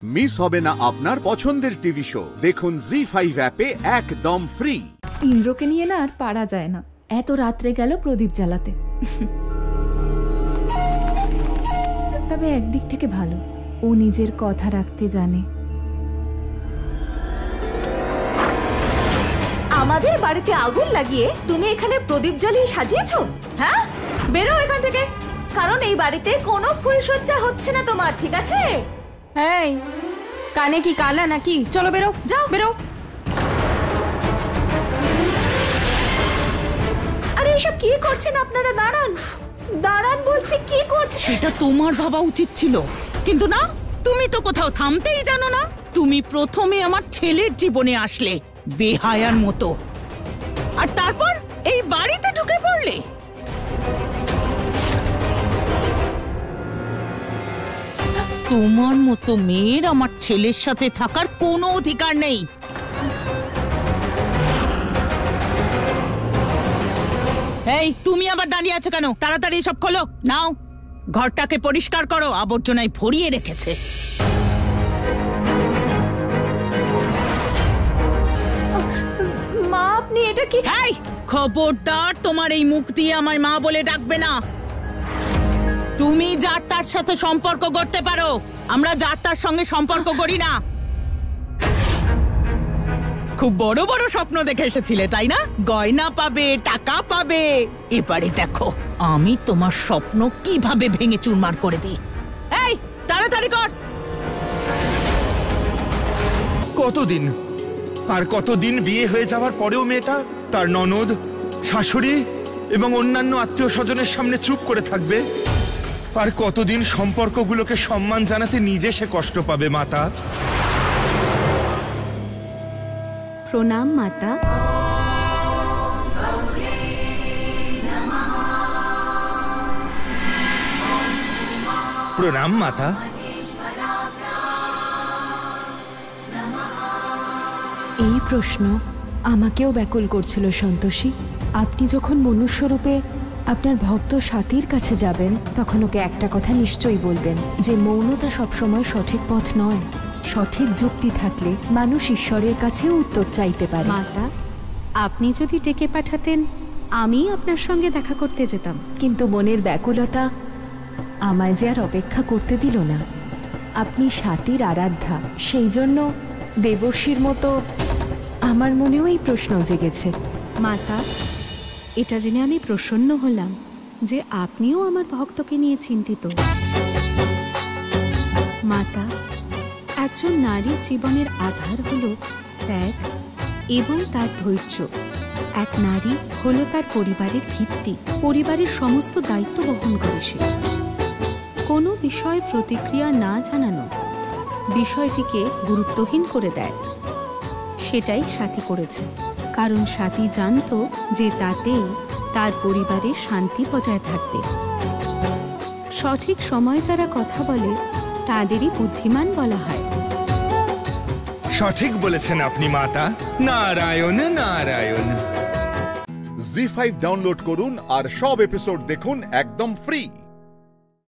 Miss হবে না আপনার পছন্দের টিভি শো। দেখুন জি5 অ্যাপে একদম ফ্রি। ইন্দ্রকে নিয়ে না আর পারা যায় না, এত রাত্রে গেল প্রদীপ জ্বালাতে। তবে একদিক থেকে ভালো, ও নিজের কথা রাখতে জানে। আমাদের বাড়িতে আগুন লাগিয়ে তুমি এখানে প্রদীপ জ্বালিয়ে সাজিয়েছো? হ্যাঁ, বেরো এখান থেকে, কারণ এই বাড়িতে কোনো ফুলসজ্জা হচ্ছে না তোমার, ঠিক আছে? এই কানে কি কালা নাকি? চলো বেরো, যাও বেরো। আরে এসব কি করছেন আপনারা? দাঁড়ান দাঁড়ান বলছি, কি করছেন? সেটা তোমার ভাবা উচিত ছিল, কিন্তু না, তুমি তো কোথাও থামতেই জানো না। তুমি প্রথমে আমার ছেলের জীবনে আসলে বেহায়ার মতো, আর তারপর এই বাড়িতে ঢুকে পড়লে। তোমার মতো মেয়ের আমার ছেলের সাথে থাকার কোনো অধিকার নেই। এই তুমি আবার দাঁড়িয়ে আছো কেন? তাড়াতাড়ি সব খোলো, নাও ঘরটাকে পরিষ্কার করো, আবর্জনায় ভরিয়ে রেখেছে। মা আপনি এটা কি? এই খবরদার, তোমার এই মুখ দিয়ে আমায় মা বলে ডাকবে না। তুমি যার তার সাথে সম্পর্ক করতে পারো, আমরা যার তার সঙ্গে সম্পর্ক করি না। খুব বড় বড় স্বপ্ন দেখে এসেছিলে তাই না? গয়না পাবে, টাকা পাবে। এবারে দেখো আমি তোমার স্বপ্ন কিভাবে ভেঙে চুরমার করে দিই। এই তাড়াতাড়ি কর। কতদিন আর কতদিন বিয়ে হয়ে যাওয়ার পরেও মেয়েটা তার ননদ, শাশুড়ি এবং অন্যান্য আত্মীয় স্বজনের সামনে চুপ করে থাকবে? আর কতদিন সম্পর্কগুলোকে সম্মান জানাতে নিজে সে কষ্ট পাবে? মাতা, প্রণাম মাতা। প্রণাম মাতা। এই প্রশ্ন আমাকেও ব্যাকুল করছিল সন্তোষী। আপনি যখন মনুষ্যরূপে আপনার ভক্ত সাথীর কাছে যাবেন, তখন ওকে একটা কথা নিশ্চয়ই বলবেন, যে মৌনতা সবসময় সঠিক পথ নয়। সঠিক যুক্তি থাকলে মানুষ ঈশ্বরের কাছেও উত্তর চাইতে পারে। মাতা, আপনি যদি ডেকে পাঠাতেন আমি আপনার সঙ্গে দেখা করতে যেতাম, কিন্তু মনের ব্যাকুলতা আমায় যে আর অপেক্ষা করতে দিল না। আপনি সাথীর আরাধ্যা, সেই জন্য দেবর্ষীর মতো আমার মনেও এই প্রশ্ন জেগেছে। মাতা, এটা জেনে আমি প্রসন্ন হলাম যে আপনিও আমার ভক্তকে নিয়ে চিন্তিত। মাতা, একজন নারীর জীবনের আধার হলো ত্যাগ এবং তার ধৈর্য। এক নারী হলো তার পরিবারের ভিত্তি, পরিবারের সমস্ত দায়িত্ব বহন করে সে। কোনো বিষয়ে প্রতিক্রিয়া না জানানো বিষয়টিকে গুরুত্বহীন করে দেয়। সেটাই সাথী করেছে, কারণ সাথী জানতো যে তাতেই তার পরিবারের শান্তি বজায় থাকবে। সঠিক সময় যারা কথা বলে তাদেরই বুদ্ধিমান বলা হয়। সঠিক বলেছেন আপনি মাতা। নারায়ণ নারায়ণ। জি5 ডাউনলোড করুন আর সব এপিসোড দেখুন একদম ফ্রি।